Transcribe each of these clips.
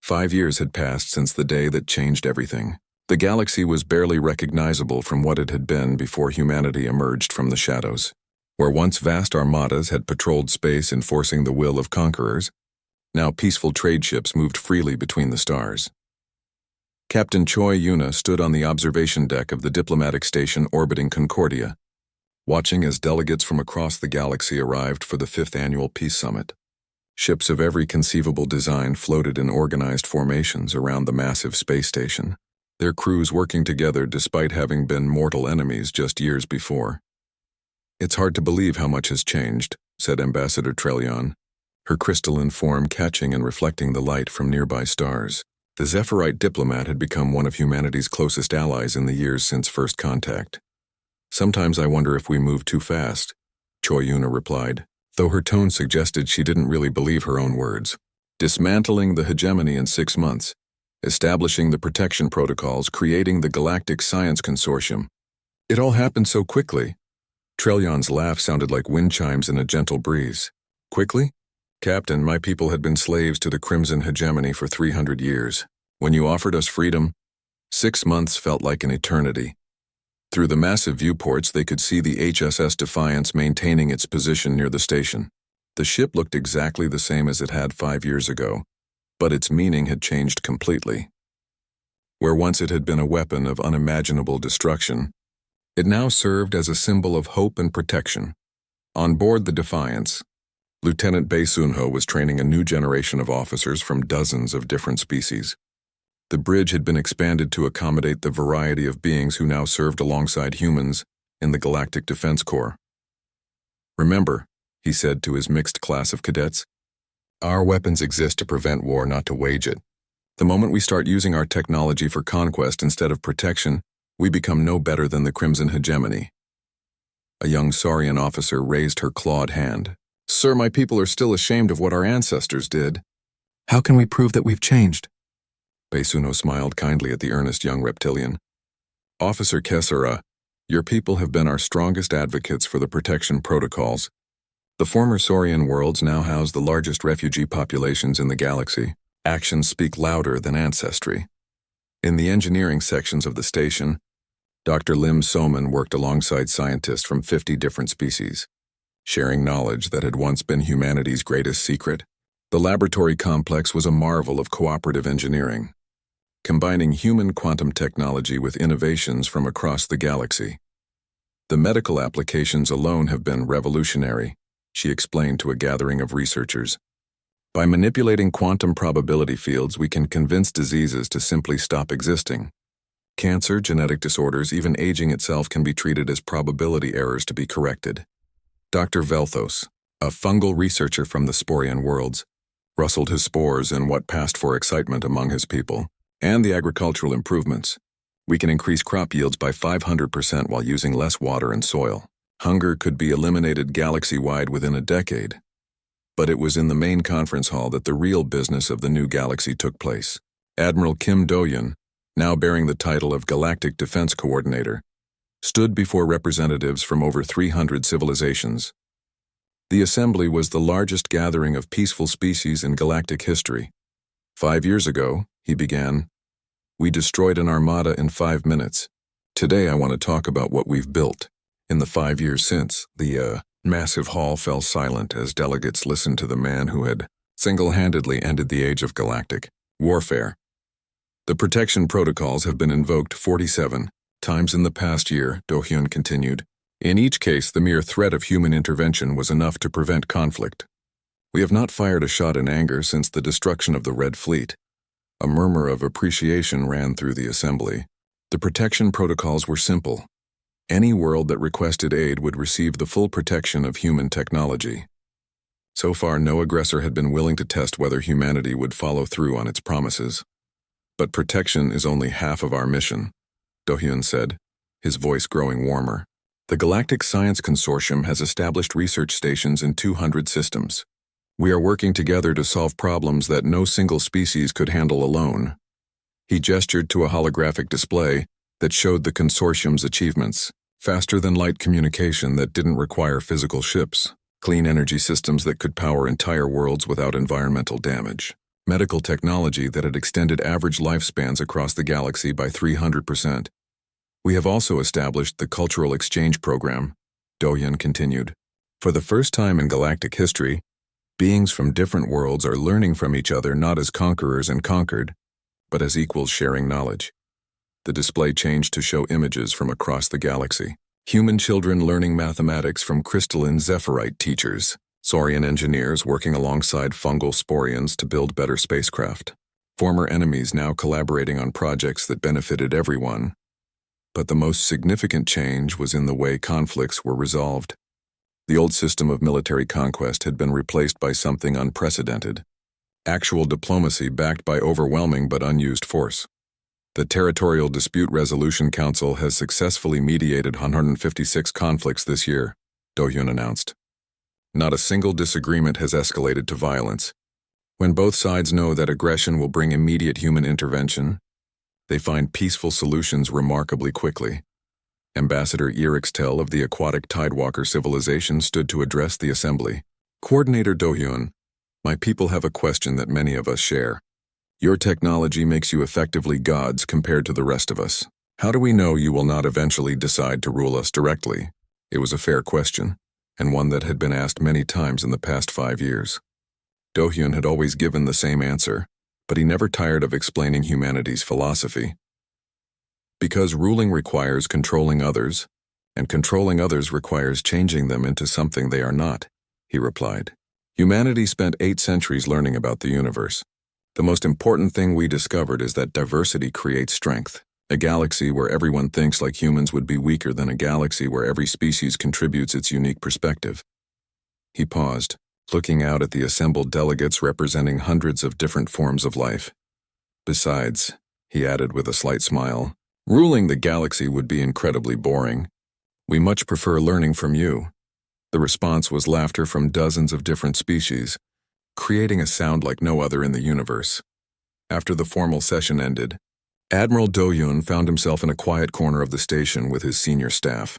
5 years had passed since the day that changed everything. The galaxy was barely recognizable from what it had been before humanity emerged from the shadows. Where once vast armadas had patrolled space enforcing the will of conquerors, now peaceful trade ships moved freely between the stars. Captain Choi Yuna stood on the observation deck of the diplomatic station orbiting Concordia, watching as delegates from across the galaxy arrived for the 5th annual Peace Summit. Ships of every conceivable design floated in organized formations around the massive space station, their crews working together despite having been mortal enemies just years before. "It's hard to believe how much has changed," said Ambassador Trelion, her crystalline form catching and reflecting the light from nearby stars. The Zephyrite diplomat had become one of humanity's closest allies in the years since first contact. "Sometimes I wonder if we move too fast," Choi Yuna replied, though her tone suggested she didn't really believe her own words. "Dismantling the hegemony in 6 months, establishing the protection protocols, creating the Galactic Science Consortium. It all happened so quickly." Trellion's laugh sounded like wind chimes in a gentle breeze. "Quickly? Captain, my people had been slaves to the Crimson hegemony for 300 years. When you offered us freedom, 6 months felt like an eternity." Through the massive viewports, they could see the HSS Defiance maintaining its position near the station. The ship looked exactly the same as it had 5 years ago, but its meaning had changed completely. Where once it had been a weapon of unimaginable destruction, it now served as a symbol of hope and protection. On board the Defiance, Lieutenant Bae Sunho was training a new generation of officers from dozens of different species. The bridge had been expanded to accommodate the variety of beings who now served alongside humans in the Galactic Defense Corps. "Remember," he said to his mixed class of cadets, "our weapons exist to prevent war, not to wage it. The moment we start using our technology for conquest instead of protection, we become no better than the Crimson hegemony." A young Saurian officer raised her clawed hand. "Sir, my people are still ashamed of what our ancestors did." "How can we prove that we've changed?" Baesuno smiled kindly at the earnest young reptilian. "Officer Kessera, your people have been our strongest advocates for the protection protocols. The former Saurian worlds now house the largest refugee populations in the galaxy. Actions speak louder than ancestry." In the engineering sections of the station, Dr. Lim Soman worked alongside scientists from 50 different species, sharing knowledge that had once been humanity's greatest secret. The laboratory complex was a marvel of cooperative engineering, combining human quantum technology with innovations from across the galaxy. "The medical applications alone have been revolutionary," she explained to a gathering of researchers. "By manipulating quantum probability fields, we can convince diseases to simply stop existing. Cancer, genetic disorders, even aging itself can be treated as probability errors to be corrected." Dr. Velthos, a fungal researcher from the Sporian worlds, rustled his spores in what passed for excitement among his people. "And the agricultural improvements. We can increase crop yields by 500% while using less water and soil. Hunger could be eliminated galaxy-wide within a decade." But it was in the main conference hall that the real business of the new galaxy took place. Admiral Kim Do-yeon, now bearing the title of Galactic Defense Coordinator, stood before representatives from over 300 civilizations. The assembly was the largest gathering of peaceful species in galactic history. 5 years ago, he began, "we destroyed an armada in 5 minutes. Today I want to talk about what we've built." In the 5 years since, the massive hall fell silent as delegates listened to the man who had single-handedly ended the age of galactic warfare. "The protection protocols have been invoked 47 times in the past year," Do-hyun continued. "In each case, the mere threat of human intervention was enough to prevent conflict. We have not fired a shot in anger since the destruction of the Red Fleet." A murmur of appreciation ran through the assembly. The protection protocols were simple. Any world that requested aid would receive the full protection of human technology. So far, no aggressor had been willing to test whether humanity would follow through on its promises. "But protection is only half of our mission," Do-hyun said, his voice growing warmer. "The Galactic Science Consortium has established research stations in 200 systems. We are working together to solve problems that no single species could handle alone." He gestured to a holographic display that showed the consortium's achievements: faster-than-light communication that didn't require physical ships, clean energy systems that could power entire worlds without environmental damage, medical technology that had extended average lifespans across the galaxy by 300%. We have also established the Cultural Exchange Program, Dohyun continued. For the first time in galactic history, beings from different worlds are learning from each other not as conquerors and conquered, but as equals sharing knowledge. The display changed to show images from across the galaxy. Human children learning mathematics from crystalline Zephyrite teachers, Saurian engineers working alongside fungal Sporians to build better spacecraft, former enemies now collaborating on projects that benefited everyone. But the most significant change was in the way conflicts were resolved. The old system of military conquest had been replaced by something unprecedented. Actual diplomacy backed by overwhelming but unused force. The Territorial Dispute Resolution Council has successfully mediated 156 conflicts this year, Dohyun announced. Not a single disagreement has escalated to violence. When both sides know that aggression will bring immediate human intervention, they find peaceful solutions remarkably quickly. Ambassador Erixtel of the aquatic Tidewalker civilization stood to address the assembly. Coordinator Dohyun, my people have a question that many of us share. Your technology makes you effectively gods compared to the rest of us. How do we know you will not eventually decide to rule us directly? It was a fair question, and one that had been asked many times in the past 5 years. Dohyun had always given the same answer, but he never tired of explaining humanity's philosophy. Because ruling requires controlling others, and controlling others requires changing them into something they are not, he replied. Humanity spent 8 centuries learning about the universe. The most important thing we discovered is that diversity creates strength. A galaxy where everyone thinks like humans would be weaker than a galaxy where every species contributes its unique perspective. He paused, looking out at the assembled delegates representing hundreds of different forms of life. Besides, he added with a slight smile, ruling the galaxy would be incredibly boring. We much prefer learning from you. The response was laughter from dozens of different species, creating a sound like no other in the universe. After the formal session ended, Admiral Dohyun found himself in a quiet corner of the station with his senior staff.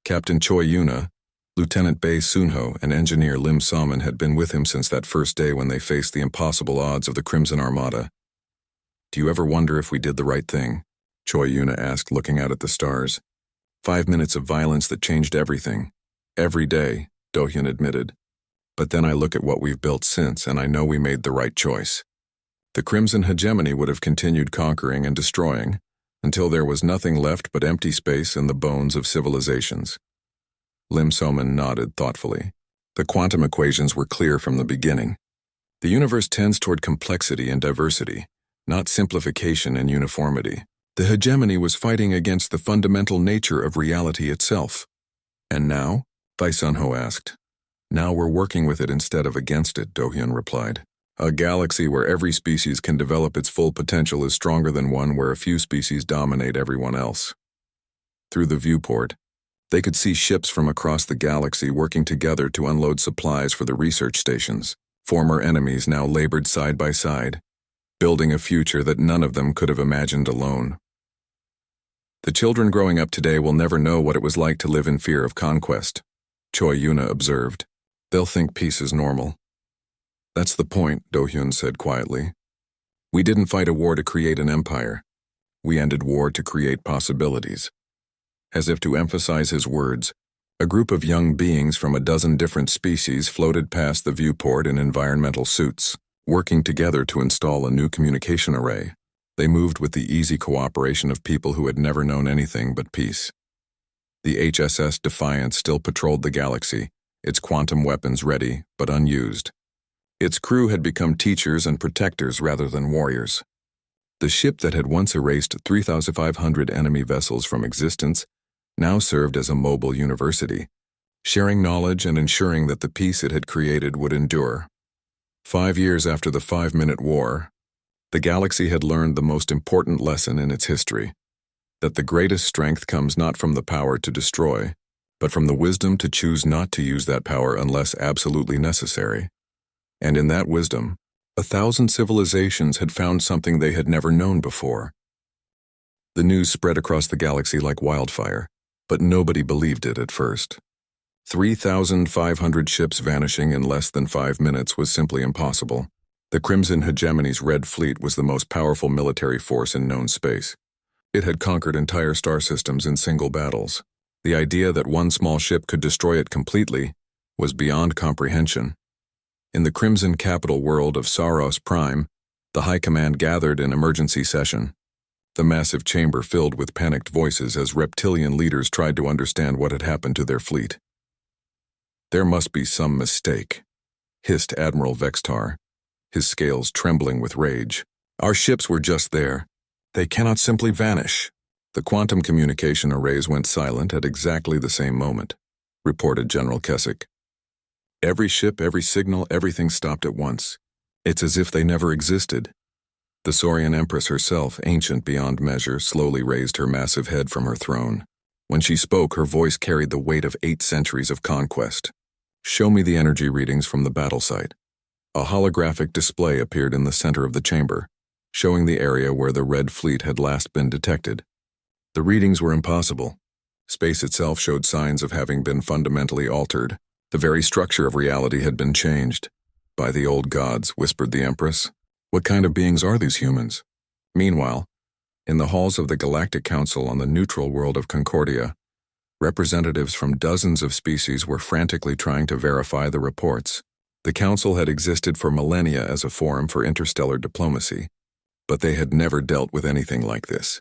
Captain Choi Yuna, Lieutenant Bae Sunho, and Engineer Lim Salmon had been with him since that first day when they faced the impossible odds of the Crimson Armada. Do you ever wonder if we did the right thing? Choi Yuna asked, looking out at the stars. 5 minutes of violence that changed everything. Every day, Dohyun admitted. But then I look at what we've built since, and I know we made the right choice. The Crimson Hegemony would have continued conquering and destroying, until there was nothing left but empty space and the bones of civilizations. Lim Soman nodded thoughtfully. The quantum equations were clear from the beginning. The universe tends toward complexity and diversity, not simplification and uniformity. The hegemony was fighting against the fundamental nature of reality itself. And now? Bai Sunho asked. Now we're working with it instead of against it, Dohyun replied. A galaxy where every species can develop its full potential is stronger than one where a few species dominate everyone else. Through the viewport, they could see ships from across the galaxy working together to unload supplies for the research stations. Former enemies now labored side by side, building a future that none of them could have imagined alone. The children growing up today will never know what it was like to live in fear of conquest, Choi Yuna observed. They'll think peace is normal. That's the point, Dohyun said quietly. We didn't fight a war to create an empire. We ended war to create possibilities. As if to emphasize his words, a group of young beings from a dozen different species floated past the viewport in environmental suits, working together to install a new communication array. They moved with the easy cooperation of people who had never known anything but peace. The HSS Defiant still patrolled the galaxy, its quantum weapons ready but unused. Its crew had become teachers and protectors rather than warriors. The ship that had once erased 3,500 enemy vessels from existence now served as a mobile university, sharing knowledge and ensuring that the peace it had created would endure. 5 years after the 5-minute war, the galaxy had learned the most important lesson in its history, that the greatest strength comes not from the power to destroy, but from the wisdom to choose not to use that power unless absolutely necessary. And in that wisdom, 1,000 civilizations had found something they had never known before. The news spread across the galaxy like wildfire, but nobody believed it at first. 3,500 ships vanishing in less than 5 minutes was simply impossible. The Crimson Hegemony's Red Fleet was the most powerful military force in known space. It had conquered entire star systems in single battles. The idea that one small ship could destroy it completely was beyond comprehension. In the Crimson capital world of SciFiPrime, the High Command gathered in emergency session. The massive chamber filled with panicked voices as reptilian leaders tried to understand what had happened to their fleet. "There must be some mistake," hissed Admiral Vextar, his scales trembling with rage. "Our ships were just there. They cannot simply vanish." The quantum communication arrays went silent at exactly the same moment, reported General Kessick. "Every ship, every signal, everything stopped at once. It's as if they never existed." The Saurian Empress herself, ancient beyond measure, slowly raised her massive head from her throne. When she spoke, her voice carried the weight of 8 centuries of conquest. "Show me the energy readings from the battle site." A holographic display appeared in the center of the chamber, showing the area where the Red Fleet had last been detected. The readings were impossible. Space itself showed signs of having been fundamentally altered. The very structure of reality had been changed. "By the old gods," whispered the Empress. "What kind of beings are these humans?" Meanwhile, in the halls of the Galactic Council on the neutral world of Concordia, representatives from dozens of species were frantically trying to verify the reports. The Council had existed for millennia as a forum for interstellar diplomacy, but they had never dealt with anything like this.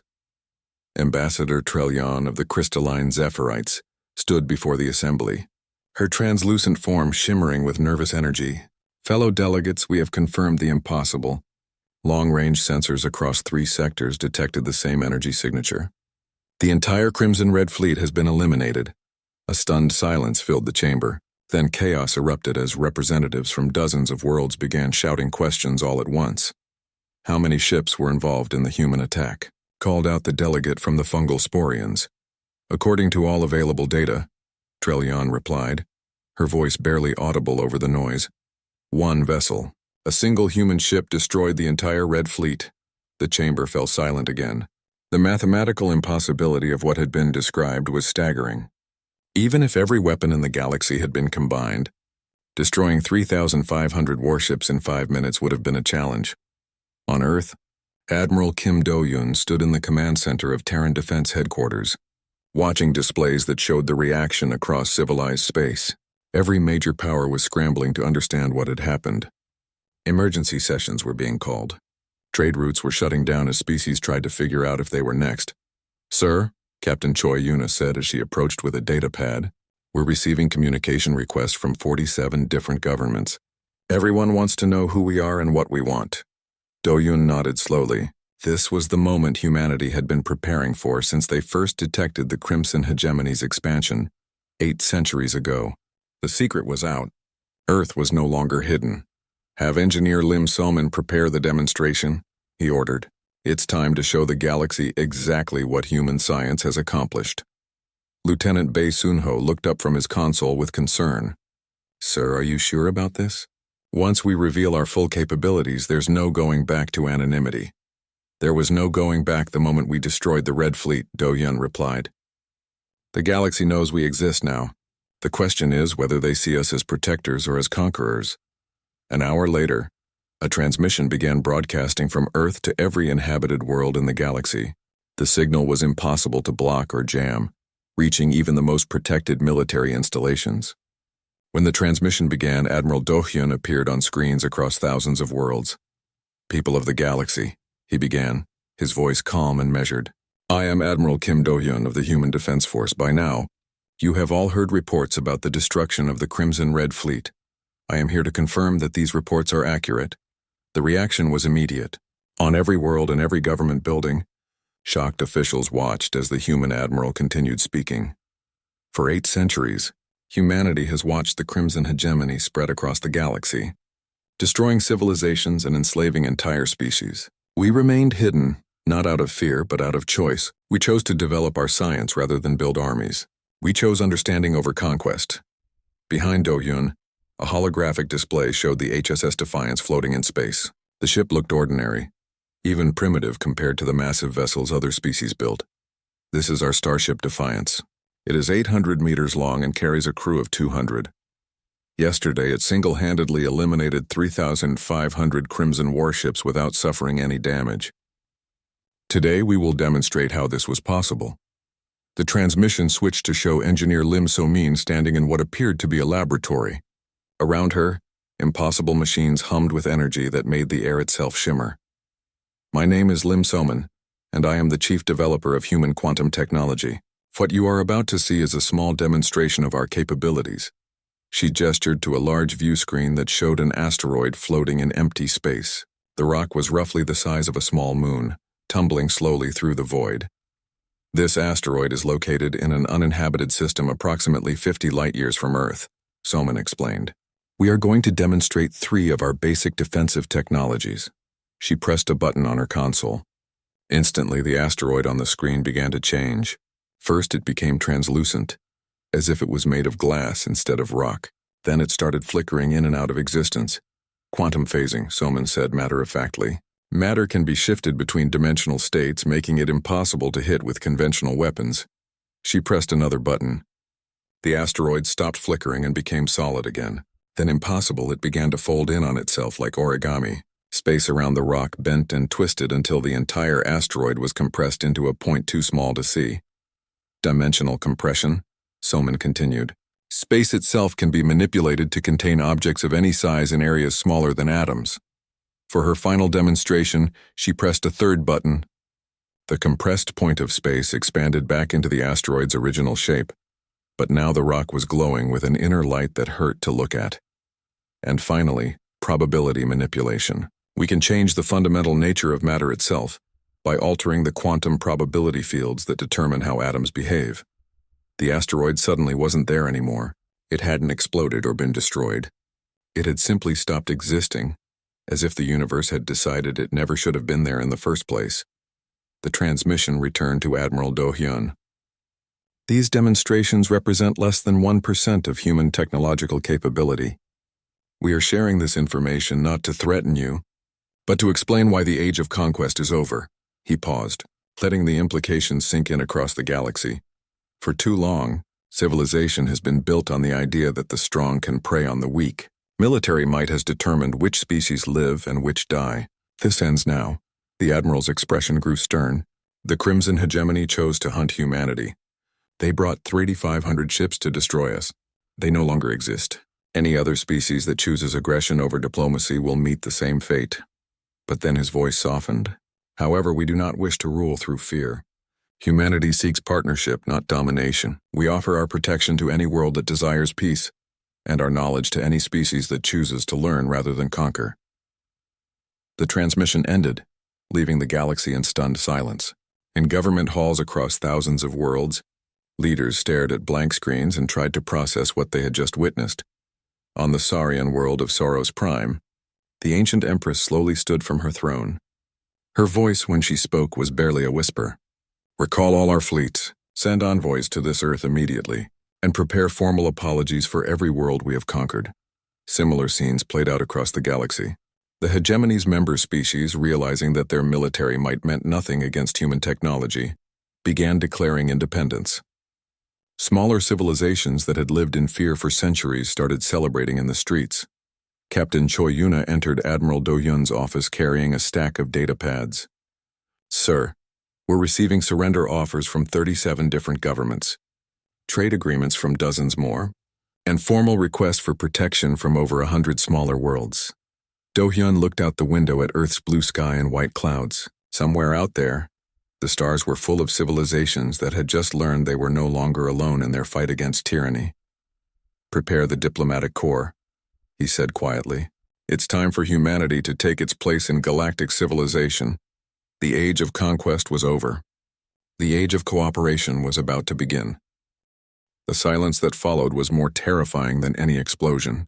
Ambassador Trellion of the crystalline Zephyrite stood before the assembly, her translucent form shimmering with nervous energy. "Fellow delegates, we have confirmed the impossible." Long-range sensors across 3 sectors detected the same energy signature. "The entire Crimson Red Fleet has been eliminated." A stunned silence filled the chamber. Then chaos erupted as representatives from dozens of worlds began shouting questions all at once. "How many ships were involved in the human attack?" called out the delegate from the fungal Sporians. "According to all available data," Trellion replied, her voice barely audible over the noise. "1 vessel. A single human ship destroyed the entire Red Fleet." The chamber fell silent again. The mathematical impossibility of what had been described was staggering. Even if every weapon in the galaxy had been combined, destroying 3,500 warships in 5 minutes would have been a challenge. On Earth, Admiral Kim Do-yoon stood in the command center of Terran Defense Headquarters, watching displays that showed the reaction across civilized space. Every major power was scrambling to understand what had happened. Emergency sessions were being called. Trade routes were shutting down as species tried to figure out if they were next. "Sir," Captain Choi Yuna said as she approached with a data pad, "we're receiving communication requests from 47 different governments. Everyone wants to know who we are and what we want." Do-yoon nodded slowly. This was the moment humanity had been preparing for since they first detected the Crimson Hegemony's expansion 8 centuries ago. The secret was out. Earth was no longer hidden. "Have Engineer Lim Soman prepare the demonstration," he ordered. "It's time to show the galaxy exactly what human science has accomplished." Lieutenant Bae Soon-ho looked up from his console with concern. "Sir, are you sure about this?" "Once we reveal our full capabilities, there's no going back to anonymity." "There was no going back the moment we destroyed the Red Fleet," Do-yoon replied. "The galaxy knows we exist now. The question is whether they see us as protectors or as conquerors." An hour later, a transmission began broadcasting from Earth to every inhabited world in the galaxy. The signal was impossible to block or jam, reaching even the most protected military installations. When the transmission began, Admiral Do-hyun appeared on screens across thousands of worlds. "People of the galaxy," he began, his voice calm and measured. "I am Admiral Kim Do-hyun of the Human Defense Force. By now, you have all heard reports about the destruction of the Crimson Red Fleet. I am here to confirm that these reports are accurate." The reaction was immediate. On every world and every government building, shocked officials watched as the human admiral continued speaking. "For 8 centuries, humanity has watched the Crimson Hegemony spread across the galaxy, destroying civilizations and enslaving entire species. We remained hidden, not out of fear but out of choice. We chose to develop our science rather than build armies. We chose understanding over conquest." Behind Do-hyun, a holographic display showed the HSS Defiance floating in space. The ship looked ordinary, even primitive compared to the massive vessels other species built. "This is our starship Defiance. It is 800 meters long and carries a crew of 200. Yesterday, it single-handedly eliminated 3,500 Crimson warships without suffering any damage. Today, we will demonstrate how this was possible. The transmission switched to show Engineer Lim So-min standing in what appeared to be a laboratory. Around her, impossible machines hummed with energy that made the air itself shimmer. My name is Lim So-min, and I am the chief developer of human quantum technology. What you are about to see is a small demonstration of our capabilities. She gestured to a large view screen that showed an asteroid floating in empty space. The rock was roughly the size of a small moon, tumbling slowly through the void. This asteroid is located in an uninhabited system approximately 50 light-years from Earth, So-min explained. We are going to demonstrate 3 of our basic defensive technologies. She pressed a button on her console. Instantly, the asteroid on the screen began to change. First, it became translucent, as if it was made of glass instead of rock. Then it started flickering in and out of existence. Quantum phasing, So-min said matter-of-factly. Matter can be shifted between dimensional states, making it impossible to hit with conventional weapons. She pressed another button. The asteroid stopped flickering and became solid again. Then impossible, it began to fold in on itself like origami. Space around the rock bent and twisted until the entire asteroid was compressed into a point too small to see. Dimensional compression, So-min continued. Space itself can be manipulated to contain objects of any size in areas smaller than atoms. For her final demonstration, she pressed a third button. The compressed point of space expanded back into the asteroid's original shape, but now the rock was glowing with an inner light that hurt to look at. And finally, probability manipulation. We can change the fundamental nature of matter itself by altering the quantum probability fields that determine how atoms behave. The asteroid suddenly wasn't there anymore. It hadn't exploded or been destroyed. It had simply stopped existing, as if the universe had decided it never should have been there in the first place. The transmission returned to Admiral Do-hyun. These demonstrations represent less than 1% of human technological capability. We are sharing this information not to threaten you, but to explain why the age of conquest is over. He paused, letting the implications sink in across the galaxy. For too long, civilization has been built on the idea that the strong can prey on the weak. Military might has determined which species live and which die. This ends now. The Admiral's expression grew stern. The Crimson hegemony chose to hunt humanity. They brought 3,500 ships to destroy us. They no longer exist. Any other species that chooses aggression over diplomacy will meet the same fate. But then his voice softened. However, we do not wish to rule through fear. Humanity seeks partnership, not domination. We offer our protection to any world that desires peace, and our knowledge to any species that chooses to learn rather than conquer. The transmission ended, leaving the galaxy in stunned silence. In government halls across thousands of worlds, leaders stared at blank screens and tried to process what they had just witnessed. On the Saurian world of SciFiPrime, the ancient empress slowly stood from her throne. Her voice when she spoke was barely a whisper. Recall all our fleets, send envoys to this Earth immediately, and prepare formal apologies for every world we have conquered. Similar scenes played out across the galaxy. The hegemony's member species, realizing that their military might meant nothing against human technology, began declaring independence. Smaller civilizations that had lived in fear for centuries started celebrating in the streets. Captain Choi Yuna entered Admiral Do-hyun's office carrying a stack of data pads. Sir, we're receiving surrender offers from 37 different governments, trade agreements from dozens more, and formal requests for protection from over 100 smaller worlds. Do-hyun looked out the window at Earth's blue sky and white clouds. Somewhere out there, the stars were full of civilizations that had just learned they were no longer alone in their fight against tyranny. Prepare the diplomatic corps, he said quietly. It's time for humanity to take its place in galactic civilization. The age of conquest was over. The age of cooperation was about to begin. The silence that followed was more terrifying than any explosion.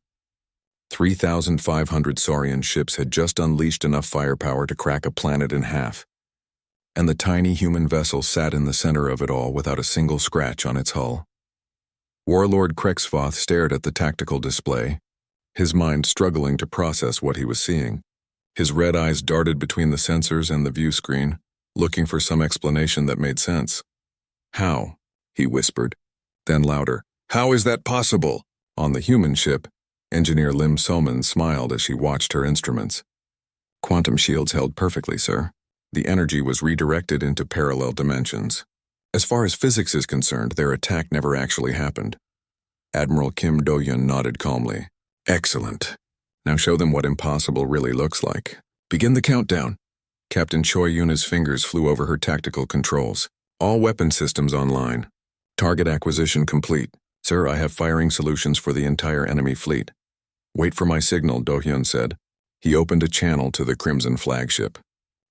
3,500 Saurian ships had just unleashed enough firepower to crack a planet in half, and the tiny human vessel sat in the center of it all without a single scratch on its hull. Warlord Krexvoth stared at the tactical display, his mind struggling to process what he was seeing. His red eyes darted between the sensors and the view screen, looking for some explanation that made sense. How? He whispered, then louder. How is that possible? On the human ship, Engineer Lim Soman smiled as she watched her instruments. Quantum shields held perfectly, sir. The energy was redirected into parallel dimensions. As far as physics is concerned, their attack never actually happened. Admiral Kim Do-yun nodded calmly. Excellent. Now show them what impossible really looks like. Begin the countdown. Captain Choi Yuna's fingers flew over her tactical controls. All weapon systems online. Target acquisition complete. Sir, I have firing solutions for the entire enemy fleet. Wait for my signal, Do-hyun said. He opened a channel to the Crimson flagship.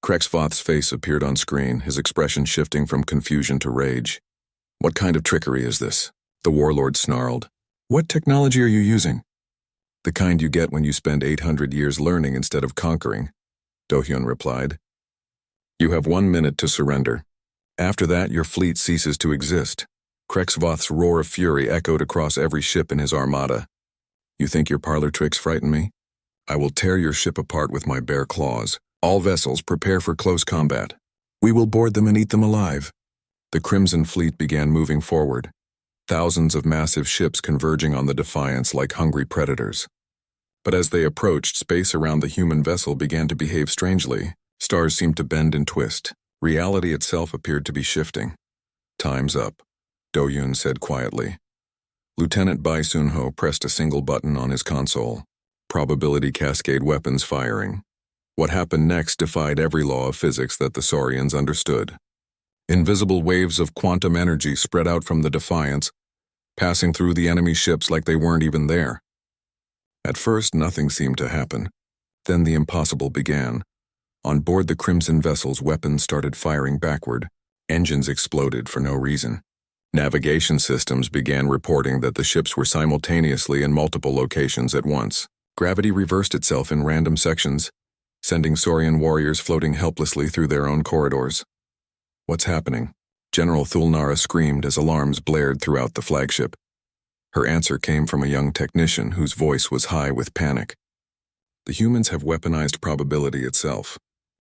Krexvoth's face appeared on screen, his expression shifting from confusion to rage. What kind of trickery is this? The warlord snarled. What technology are you using? The kind you get when you spend 800 years learning instead of conquering, Do-hyun replied. You have 1 minute to surrender. After that, your fleet ceases to exist. Krexvoth's roar of fury echoed across every ship in his armada. You think your parlor tricks frighten me? I will tear your ship apart with my bare claws. All vessels prepare for close combat. We will board them and eat them alive. The Crimson Fleet began moving forward. Thousands of massive ships converging on the Defiance like hungry predators. But as they approached, space around the human vessel began to behave strangely. Stars seemed to bend and twist. Reality itself appeared to be shifting. Time's up, Do-yun said quietly. Lieutenant Bai Sun-ho pressed a single button on his console. Probability cascade weapons firing. What happened next defied every law of physics that the Saurians understood. Invisible waves of quantum energy spread out from the Defiance, passing through the enemy ships like they weren't even there. At first, nothing seemed to happen. Then the impossible began. On board the Crimson vessels, weapons started firing backward. Engines exploded for no reason. Navigation systems began reporting that the ships were simultaneously in multiple locations at once. Gravity reversed itself in random sections, sending Saurian warriors floating helplessly through their own corridors. What's happening? General Thulnara screamed as alarms blared throughout the flagship. Her answer came from a young technician whose voice was high with panic. The humans have weaponized probability itself.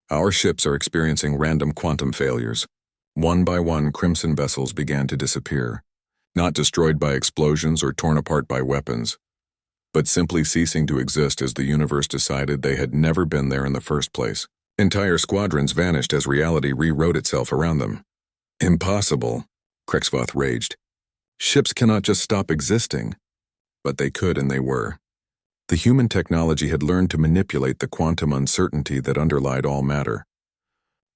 Our ships are experiencing random quantum failures. One by one, Crimson vessels began to disappear, not destroyed by explosions or torn apart by weapons, but simply ceasing to exist as the universe decided they had never been there in the first place. Entire squadrons vanished as reality rewrote itself around them. Impossible, Krexvoth raged. Ships cannot just stop existing. But they could, and they were. The human technology had learned to manipulate the quantum uncertainty that underlied all matter.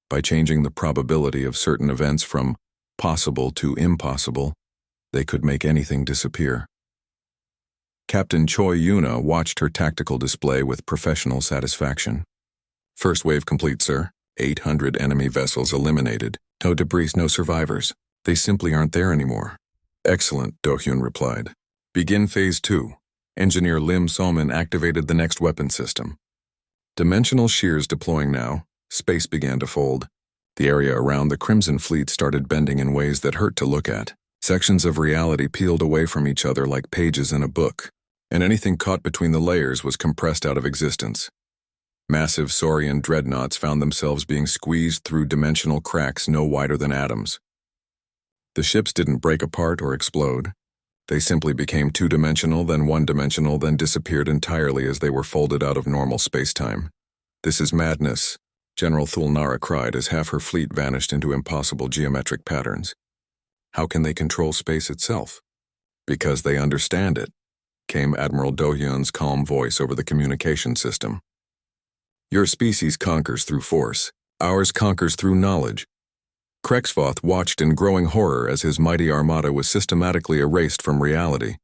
By changing the probability of certain events from possible to impossible, they could make anything disappear. Captain Choi Yuna watched her tactical display with professional satisfaction. First wave complete, sir. 800 enemy vessels eliminated. No debris, no survivors. They simply aren't there anymore. Excellent, Do-hyun replied. Begin Phase 2. Engineer Lim Soman activated the next weapon system. Dimensional shears deploying now. Space began to fold. The area around the Crimson Fleet started bending in ways that hurt to look at. Sections of reality peeled away from each other like pages in a book, and anything caught between the layers was compressed out of existence. Massive Saurian dreadnoughts found themselves being squeezed through dimensional cracks no wider than atoms. The ships didn't break apart or explode. They simply became two-dimensional, then one-dimensional, then disappeared entirely as they were folded out of normal space-time. This is madness, General Thulnara cried as half her fleet vanished into impossible geometric patterns. How can they control space itself? Because they understand it, came Admiral Do-hyun's calm voice over the communication system. Your species conquers through force. Ours conquers through knowledge. Krexvoth watched in growing horror as his mighty armada was systematically erased from reality.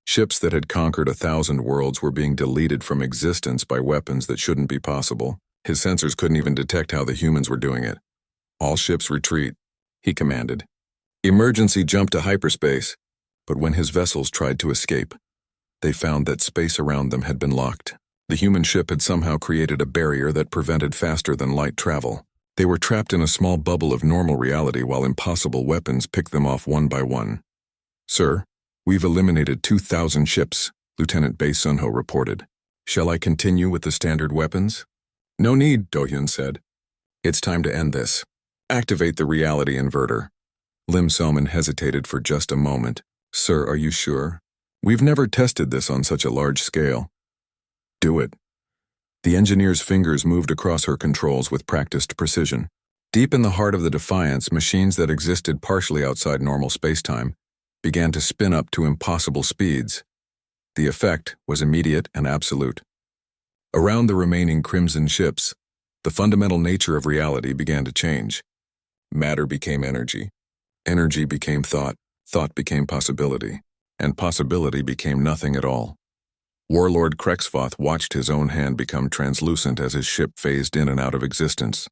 Ships that had conquered 1,000 worlds were being deleted from existence by weapons that shouldn't be possible. His sensors couldn't even detect how the humans were doing it. All ships retreat, he commanded. Emergency jump to hyperspace. But when his vessels tried to escape, they found that space around them had been locked. The human ship had somehow created a barrier that prevented faster-than-light travel. They were trapped in a small bubble of normal reality while impossible weapons picked them off one by one. Sir, we've eliminated 2,000 ships, Lieutenant Bai Sun-ho reported. Shall I continue with the standard weapons? No need, Do-hyun said. It's time to end this. Activate the reality inverter. Lim Soman hesitated for just a moment. Sir, are you sure? We've never tested this on such a large scale. Do it. The engineer's fingers moved across her controls with practiced precision. Deep in the heart of the Defiance, machines that existed partially outside normal spacetime began to spin up to impossible speeds. The effect was immediate and absolute. Around the remaining Crimson ships, the fundamental nature of reality began to change. Matter became energy. Energy became thought. Thought became possibility. And possibility became nothing at all. Warlord Krexvoth watched his own hand become translucent as his ship phased in and out of existence.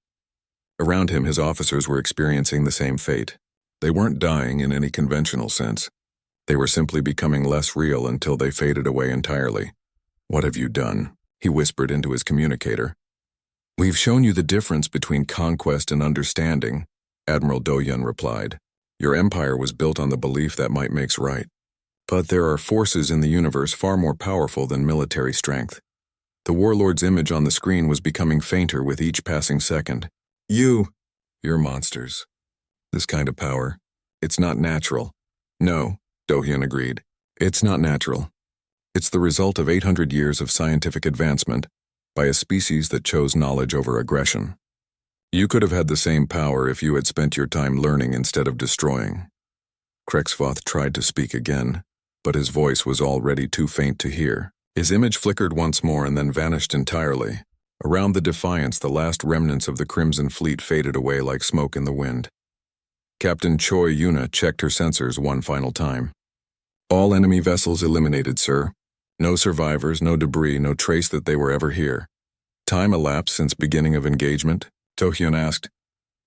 Around him, his officers were experiencing the same fate. They weren't dying in any conventional sense. They were simply becoming less real until they faded away entirely. "What have you done?" he whispered into his communicator. "We've shown you the difference between conquest and understanding," Admiral Do-Yun replied. "Your empire was built on the belief that might makes right. But there are forces in the universe far more powerful than military strength." The warlord's image on the screen was becoming fainter with each passing second. You're monsters. This kind of power, it's not natural." "No," Do-Hyun agreed. "It's not natural. It's the result of 800 years of scientific advancement by a species that chose knowledge over aggression. You could have had the same power if you had spent your time learning instead of destroying." Krexvoth tried to speak again, but his voice was already too faint to hear. His image flickered once more and then vanished entirely. Around the Defiance, the last remnants of the Crimson Fleet faded away like smoke in the wind. Captain Choi Yuna checked her sensors one final time. "All enemy vessels eliminated, sir. No survivors, no debris, no trace that they were ever here." "Time elapsed since beginning of engagement?" Do-Hyun asked.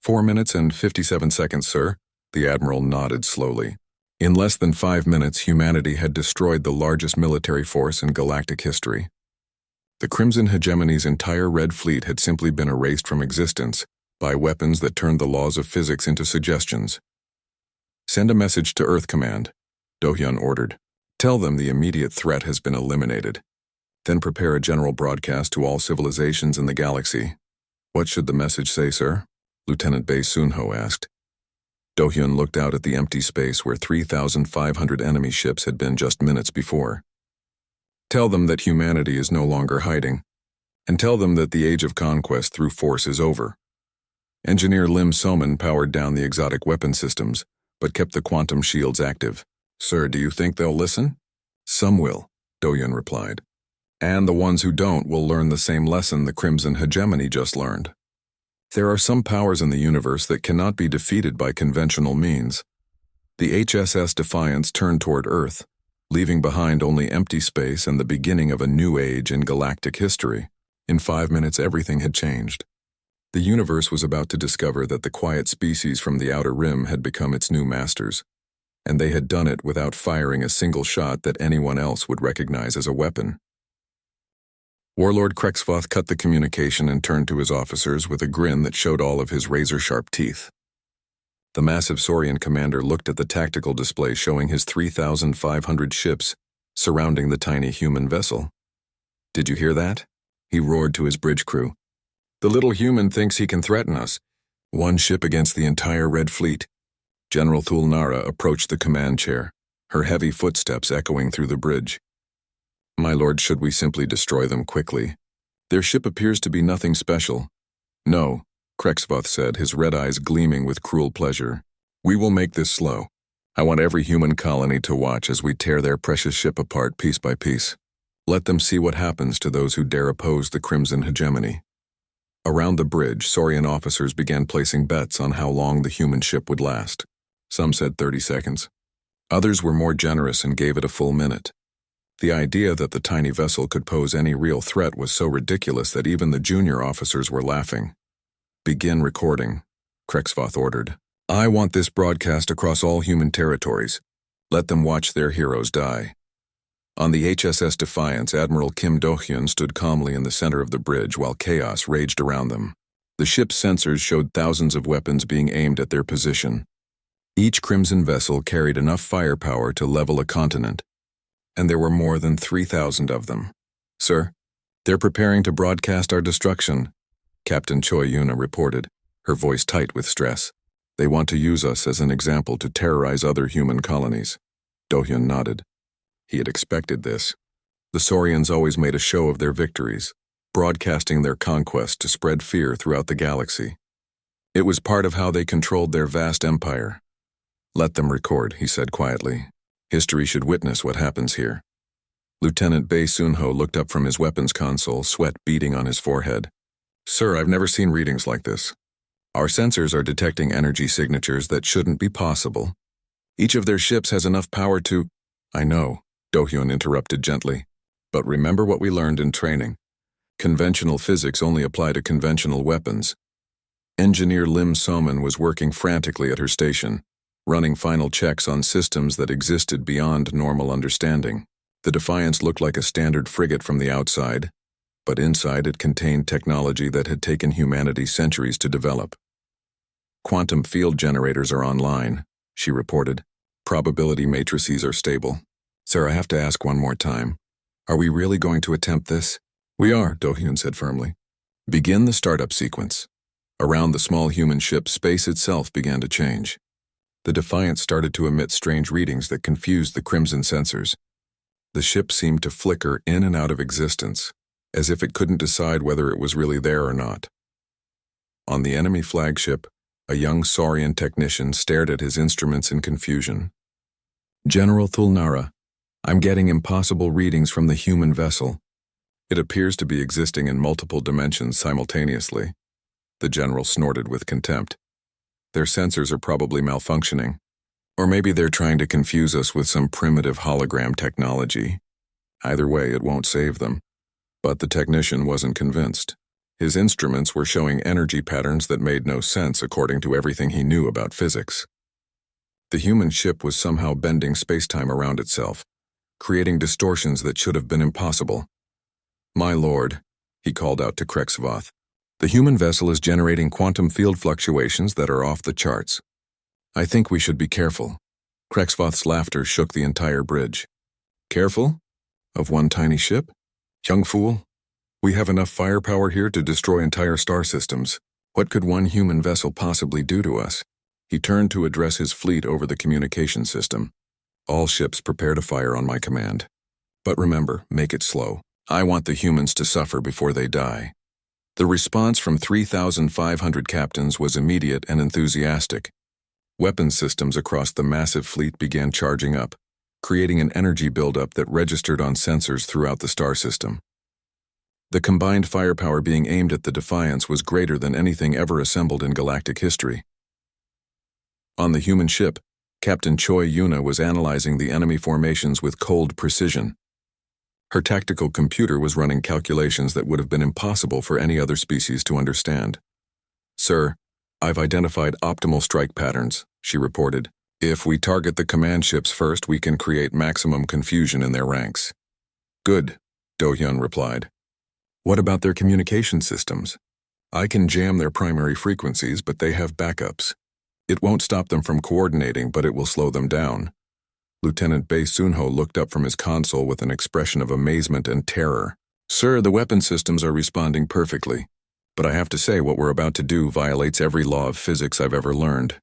4 minutes and 57 seconds, sir." The Admiral nodded slowly. "In less than 5 minutes, humanity had destroyed the largest military force in galactic history. The Crimson Hegemony's entire Red Fleet had simply been erased from existence by weapons that turned the laws of physics into suggestions. "Send a message to Earth Command," Do-Hyun ordered. "Tell them the immediate threat has been eliminated. Then prepare a general broadcast to all civilizations in the galaxy." "What should the message say, sir?" Lieutenant Bae Sunho asked. Do-Hyun looked out at the empty space where 3,500 enemy ships had been just minutes before. "Tell them that humanity is no longer hiding, and tell them that the age of conquest through force is over." Engineer Lim Soman powered down the exotic weapon systems, but kept the quantum shields active. "Sir, do you think they'll listen?" "Some will," Do-Hyun replied. "And the ones who don't will learn the same lesson the Crimson Hegemony just learned. There are some powers in the universe that cannot be defeated by conventional means." The HSS Defiance turned toward Earth, leaving behind only empty space and the beginning of a new age in galactic history. In 5 minutes, everything had changed. The universe was about to discover that the quiet species from the Outer Rim had become its new masters, and they had done it without firing a single shot that anyone else would recognize as a weapon. Warlord Krexvoth cut the communication and turned to his officers with a grin that showed all of his razor-sharp teeth. The massive Saurian commander looked at the tactical display showing his 3,500 ships surrounding the tiny human vessel. "Did you hear that?" he roared to his bridge crew. "The little human thinks he can threaten us. One ship against the entire Red Fleet." General Thulnara approached the command chair, her heavy footsteps echoing through the bridge. "My lord, should we simply destroy them quickly? Their ship appears to be nothing special." "No," Krexvoth said, his red eyes gleaming with cruel pleasure. "We will make this slow. I want every human colony to watch as we tear their precious ship apart piece by piece. Let them see what happens to those who dare oppose the Crimson Hegemony." Around the bridge, Saurian officers began placing bets on how long the human ship would last. Some said 30 seconds. Others were more generous and gave it a full minute. The idea that the tiny vessel could pose any real threat was so ridiculous that even the junior officers were laughing. "Begin recording," Krexvoth ordered. "I want this broadcast across all human territories. Let them watch their heroes die." On the HSS Defiance, Admiral Kim Do-Hyun stood calmly in the center of the bridge while chaos raged around them. The ship's sensors showed thousands of weapons being aimed at their position. Each Crimson vessel carried enough firepower to level a continent, and there were more than 3,000 of them. "Sir, they're preparing to broadcast our destruction," Captain Choi Yuna reported, her voice tight with stress. "They want to use us as an example to terrorize other human colonies." Do-Hyun nodded. He had expected this. The Saurians always made a show of their victories, broadcasting their conquest to spread fear throughout the galaxy. It was part of how they controlled their vast empire. "Let them record," he said quietly. "History should witness what happens here." Lieutenant Bei Sunho looked up from his weapons console, sweat beading on his forehead. "Sir, I've never seen readings like this. Our sensors are detecting energy signatures that shouldn't be possible. Each of their ships has enough power to—" "I know," Do-hyun interrupted gently. "But remember what we learned in training. Conventional physics only apply to conventional weapons." Engineer Lim Soman was working frantically at her station, running final checks on systems that existed beyond normal understanding. The Defiance looked like a standard frigate from the outside, but inside it contained technology that had taken humanity centuries to develop. "Quantum field generators are online," she reported. "Probability matrices are stable." "Sir, I have to ask one more time. Are we really going to attempt this?" "We are," Do-hyun said firmly. "Begin the startup sequence." Around the small human ship, space itself began to change. The Defiance started to emit strange readings that confused the crimson sensors. The ship seemed to flicker in and out of existence, as if it couldn't decide whether it was really there or not. On the enemy flagship, a young Saurian technician stared at his instruments in confusion. "General Thulnara, I'm getting impossible readings from the human vessel. It appears to be existing in multiple dimensions simultaneously." The general snorted with contempt. "Their sensors are probably malfunctioning. Or maybe they're trying to confuse us with some primitive hologram technology. Either way, it won't save them." But the technician wasn't convinced. His instruments were showing energy patterns that made no sense according to everything he knew about physics. The human ship was somehow bending space-time around itself, creating distortions that should have been impossible. "My lord," he called out to Krexvoth, "the human vessel is generating quantum field fluctuations that are off the charts. I think we should be careful." Krexvoth's laughter shook the entire bridge. "Careful? Of one tiny ship? Young fool, we have enough firepower here to destroy entire star systems. What could one human vessel possibly do to us?" He turned to address his fleet over the communication system. "All ships prepare to fire on my command. But remember, make it slow. I want the humans to suffer before they die." The response from 3,500 captains was immediate and enthusiastic. Weapon systems across the massive fleet began charging up, creating an energy buildup that registered on sensors throughout the star system. The combined firepower being aimed at the Defiance was greater than anything ever assembled in galactic history. On the human ship, Captain Choi Yuna was analyzing the enemy formations with cold precision. Her tactical computer was running calculations that would have been impossible for any other species to understand. "Sir, I've identified optimal strike patterns," she reported. "If we target the command ships first, we can create maximum confusion in their ranks." "Good," Do-hyun replied. "What about their communication systems?" "I can jam their primary frequencies, but they have backups. It won't stop them from coordinating, but it will slow them down." Lieutenant Bei Sunho looked up from his console with an expression of amazement and terror. "Sir, the weapon systems are responding perfectly. But I have to say, what we're about to do violates every law of physics I've ever learned."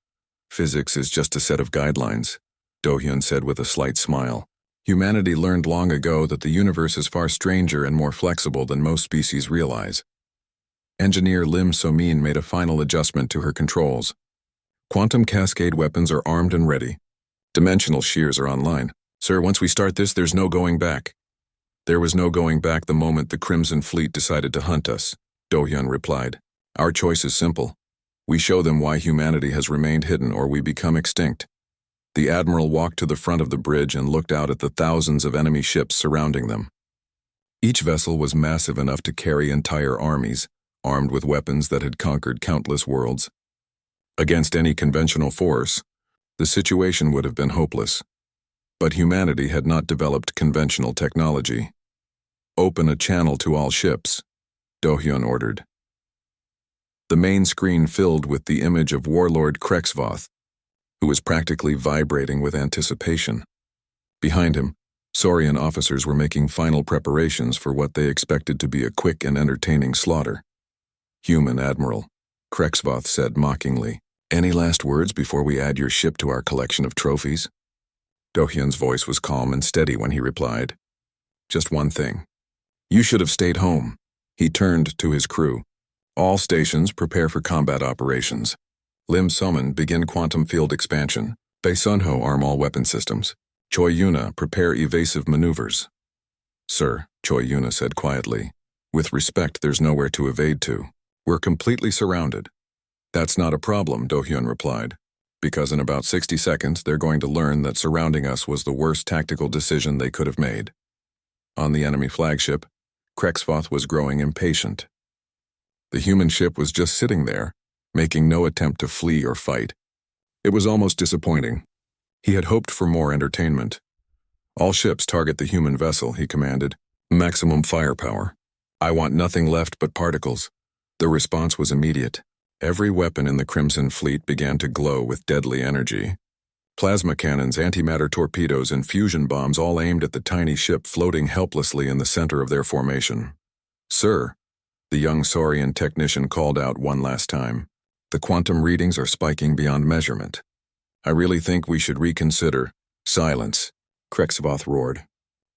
"Physics is just a set of guidelines," Do-hyun said with a slight smile. "Humanity learned long ago that the universe is far stranger and more flexible than most species realize." Engineer Lim So-min made a final adjustment to her controls. "Quantum cascade weapons are armed and ready. Dimensional shears are online. Sir, once we start this, there's no going back." "There was no going back the moment the Crimson Fleet decided to hunt us," Do-hyun replied. "Our choice is simple. We show them why humanity has remained hidden or we become extinct." The Admiral walked to the front of the bridge and looked out at the thousands of enemy ships surrounding them. Each vessel was massive enough to carry entire armies, armed with weapons that had conquered countless worlds. Against any conventional force, the situation would have been hopeless. But humanity had not developed conventional technology. "Open a channel to all ships," Do-hyun ordered. The main screen filled with the image of Warlord Krexvoth, who was practically vibrating with anticipation. Behind him, Saurian officers were making final preparations for what they expected to be a quick and entertaining slaughter. "Human Admiral," Krexvoth said mockingly, "any last words before we add your ship to our collection of trophies?" Do-hyun's voice was calm and steady when he replied. Just one thing. You should have stayed home. He turned to his crew. All stations prepare for combat operations. Lim Summon begin quantum field expansion. Bae Sunho arm all weapon systems. Choi Yuna prepare evasive maneuvers. Sir, Choi Yuna said quietly. With respect, there's nowhere to evade to. We're completely surrounded. That's not a problem, Do-hyun replied. Because in about 60 seconds, they're going to learn that surrounding us was the worst tactical decision they could have made. On the enemy flagship, Krexvoth was growing impatient. The human ship was just sitting there, making no attempt to flee or fight. It was almost disappointing. He had hoped for more entertainment. All ships target the human vessel, he commanded. Maximum firepower. I want nothing left but particles. The response was immediate. Every weapon in the Crimson Fleet began to glow with deadly energy. Plasma cannons, antimatter torpedoes, and fusion bombs all aimed at the tiny ship floating helplessly in the center of their formation. Sir, the young Saurian technician called out one last time. The quantum readings are spiking beyond measurement. I really think we should reconsider. Silence, Krexvoth roared.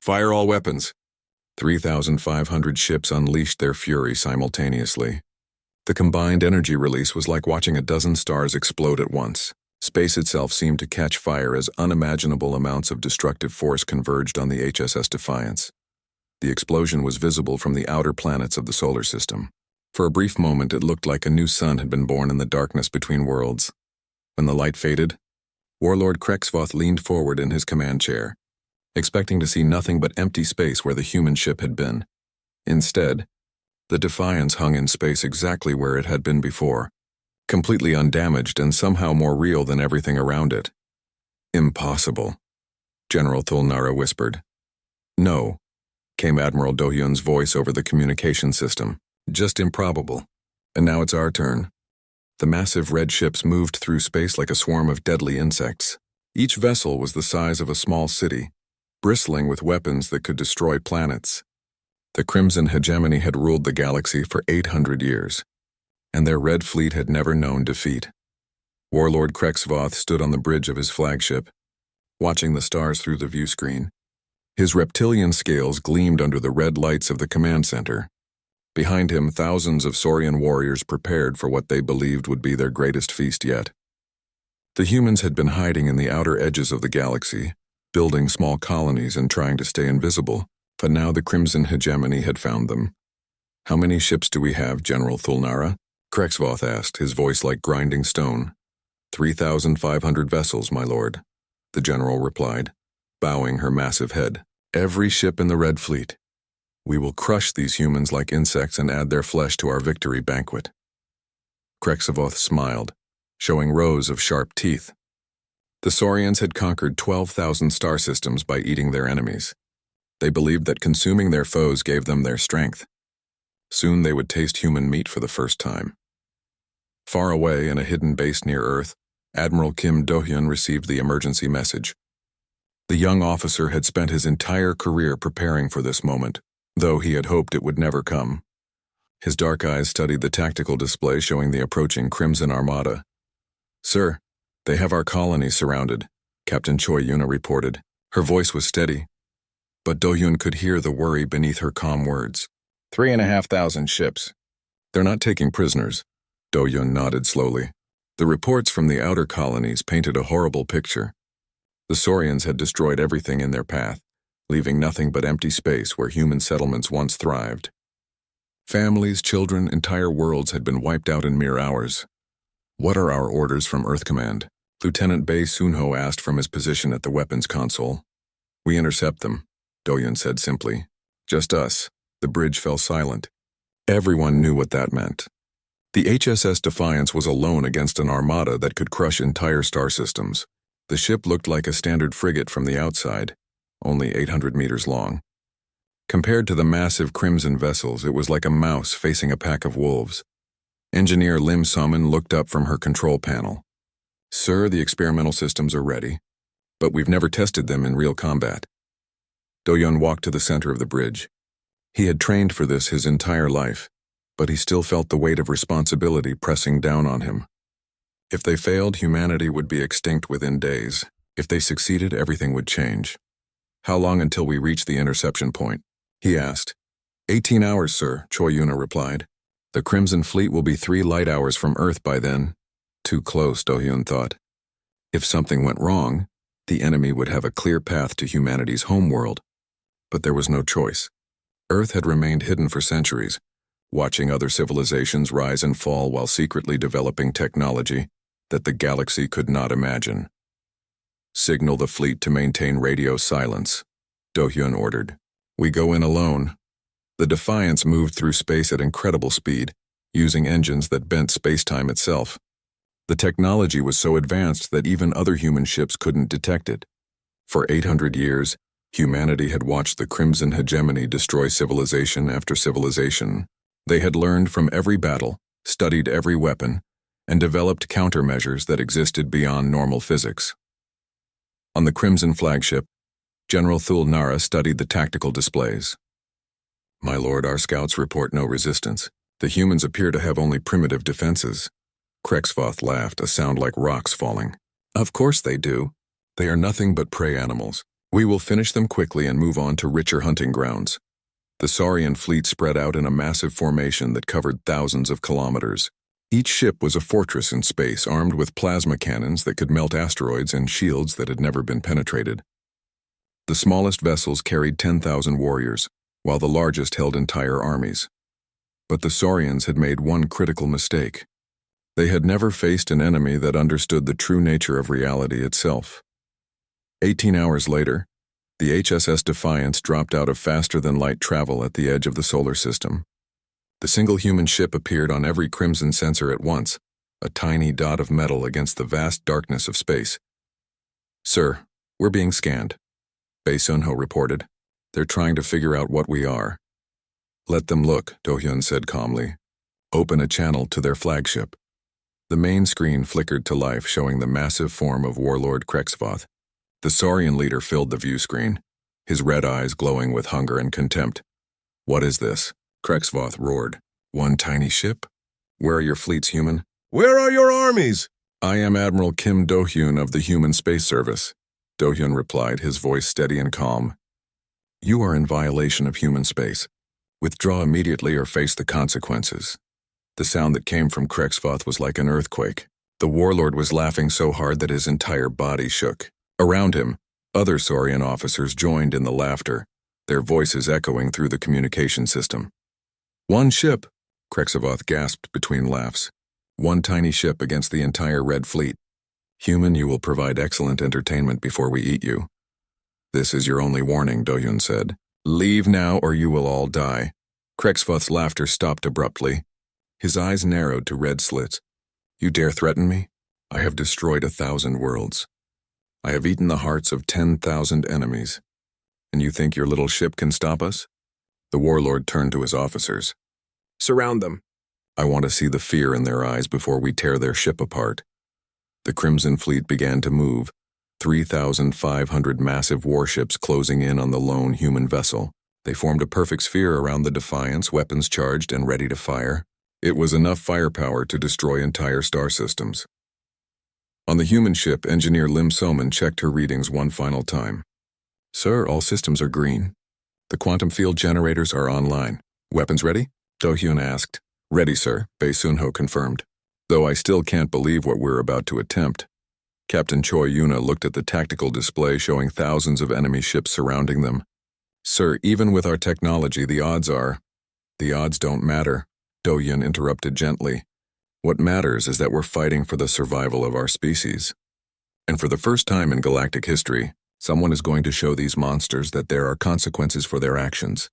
Fire all weapons. 3,500 ships unleashed their fury simultaneously. The combined energy release was like watching a dozen stars explode at once. Space itself seemed to catch fire as unimaginable amounts of destructive force converged on the HSS Defiance. The explosion was visible from the outer planets of the solar system. For a brief moment, it looked like a new sun had been born in the darkness between worlds. When the light faded, Warlord Krexvoth leaned forward in his command chair, expecting to see nothing but empty space where the human ship had been. Instead, the Defiance hung in space exactly where it had been before, completely undamaged and somehow more real than everything around it. Impossible, General Thulnara whispered. No, came Admiral Do-hyun's voice over the communication system. Just improbable. And now it's our turn. The massive red ships moved through space like a swarm of deadly insects. Each vessel was the size of a small city, bristling with weapons that could destroy planets. The Crimson hegemony had ruled the galaxy for 800 years, and their red fleet had never known defeat. Warlord Krexvoth stood on the bridge of his flagship, watching the stars through the view screen. His reptilian scales gleamed under the red lights of the command center. Behind him, thousands of Saurian warriors prepared for what they believed would be their greatest feast yet. The humans had been hiding in the outer edges of the galaxy, building small colonies and trying to stay invisible, but now the Crimson hegemony had found them. How many ships do we have, General Thulnara? Krexvoth asked, his voice like grinding stone. 3,500 vessels, my lord, the general replied, bowing her massive head. Every ship in the Red Fleet. We will crush these humans like insects and add their flesh to our victory banquet. Krexvoth smiled, showing rows of sharp teeth. The Saurians had conquered 12,000 star systems by eating their enemies. They believed that consuming their foes gave them their strength. Soon they would taste human meat for the first time. Far away in a hidden base near Earth, Admiral Kim Do-hyun received the emergency message. The young officer had spent his entire career preparing for this moment, though he had hoped it would never come. His dark eyes studied the tactical display showing the approaching Crimson Armada. Sir, they have our colony surrounded, Captain Choi Yuna reported. Her voice was steady, but Do-hyun could hear the worry beneath her calm words. 3,500 ships. They're not taking prisoners. Do-hyun nodded slowly. The reports from the outer colonies painted a horrible picture. The Saurians had destroyed everything in their path, leaving nothing but empty space where human settlements once thrived. Families, children, entire worlds had been wiped out in mere hours. What are our orders from Earth Command? Lieutenant Bae Sunho asked from his position at the weapons console. We intercept them, Do-hyun said simply. Just us. The bridge fell silent. Everyone knew what that meant. The HSS Defiance was alone against an armada that could crush entire star systems. The ship looked like a standard frigate from the outside, only 800 meters long. Compared to the massive Crimson vessels, it was like a mouse facing a pack of wolves. Engineer Lim Summon looked up from her control panel. Sir, the experimental systems are ready, but we've never tested them in real combat. Do-hyun walked to the center of the bridge. He had trained for this his entire life, but he still felt the weight of responsibility pressing down on him. If they failed, humanity would be extinct within days. If they succeeded, everything would change. How long until we reach the interception point? He asked. 18 hours, sir, Choi Yuna replied. The Crimson Fleet will be 3 light hours from Earth by then. Too close, Do-hyun thought. If something went wrong, the enemy would have a clear path to humanity's homeworld. But there was no choice. Earth had remained hidden for centuries, watching other civilizations rise and fall while secretly developing technology that the galaxy could not imagine. Signal the fleet to maintain radio silence, Do-hyun ordered. We go in alone. The Defiance moved through space at incredible speed, using engines that bent space-time itself. The technology was so advanced that even other human ships couldn't detect it. For 800 years, humanity had watched the Crimson Hegemony destroy civilization after civilization. They had learned from every battle, studied every weapon, and developed countermeasures that existed beyond normal physics. On the Crimson flagship, General Thul Nara studied the tactical displays. My lord, our scouts report no resistance. The humans appear to have only primitive defenses. Krexvoth laughed, a sound like rocks falling. Of course they do. They are nothing but prey animals. We will finish them quickly and move on to richer hunting grounds. The Saurian fleet spread out in a massive formation that covered thousands of kilometers. Each ship was a fortress in space, armed with plasma cannons that could melt asteroids and shields that had never been penetrated. The smallest vessels carried 10,000 warriors, while the largest held entire armies. But the Saurians had made one critical mistake. They had never faced an enemy that understood the true nature of reality itself. 18 hours later, the HSS Defiance dropped out of faster-than-light travel at the edge of the solar system. The single human ship appeared on every crimson sensor at once, a tiny dot of metal against the vast darkness of space. Sir, we're being scanned, Bae Sun-ho reported. They're trying to figure out what we are. Let them look, Do-hyun said calmly. Open a channel to their flagship. The main screen flickered to life, showing the massive form of Warlord Krexvoth. The Saurian leader filled the view screen, his red eyes glowing with hunger and contempt. What is this? Krexvoth roared. One tiny ship? Where are your fleets, human? Where are your armies? I am Admiral Kim Do-hyun of the Human Space Service, Do-hyun replied, his voice steady and calm. You are in violation of human space. Withdraw immediately or face the consequences. The sound that came from Krexvoth was like an earthquake. The warlord was laughing so hard that his entire body shook. Around him, other Saurian officers joined in the laughter, their voices echoing through the communication system. One ship, Krexvoth gasped between laughs. One tiny ship against the entire Red Fleet. Human, you will provide excellent entertainment before we eat you. This is your only warning, Do-hyun said. Leave now or you will all die. Krexvoth's laughter stopped abruptly. His eyes narrowed to red slits. You dare threaten me? I have destroyed 1,000 worlds. I have eaten the hearts of 10,000 enemies. And you think your little ship can stop us? The warlord turned to his officers. Surround them. I want to see the fear in their eyes before we tear their ship apart. The Crimson Fleet began to move, 3,500 massive warships closing in on the lone human vessel. They formed a perfect sphere around the Defiance, weapons charged and ready to fire. It was enough firepower to destroy entire star systems. On the human ship, Engineer Lim Soman checked her readings one final time. Sir, all systems are green. The quantum field generators are online. Weapons ready? Do-hyun asked. Ready, sir, Bae Sun-ho confirmed. Though I still can't believe what we're about to attempt. Captain Choi Yuna looked at the tactical display showing thousands of enemy ships surrounding them. Sir, even with our technology, the odds don't matter, Do-hyun interrupted gently. What matters is that we're fighting for the survival of our species. And for the first time in galactic history, someone is going to show these monsters that there are consequences for their actions.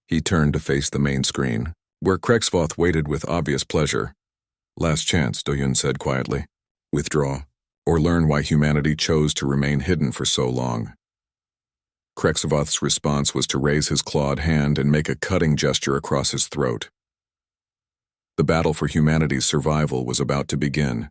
He turned to face the main screen, where Krexvoth waited with obvious pleasure. Last chance, Do-hyun said quietly. Withdraw, or learn why humanity chose to remain hidden for so long. Krexvoth's response was to raise his clawed hand and make a cutting gesture across his throat. The battle for humanity's survival was about to begin.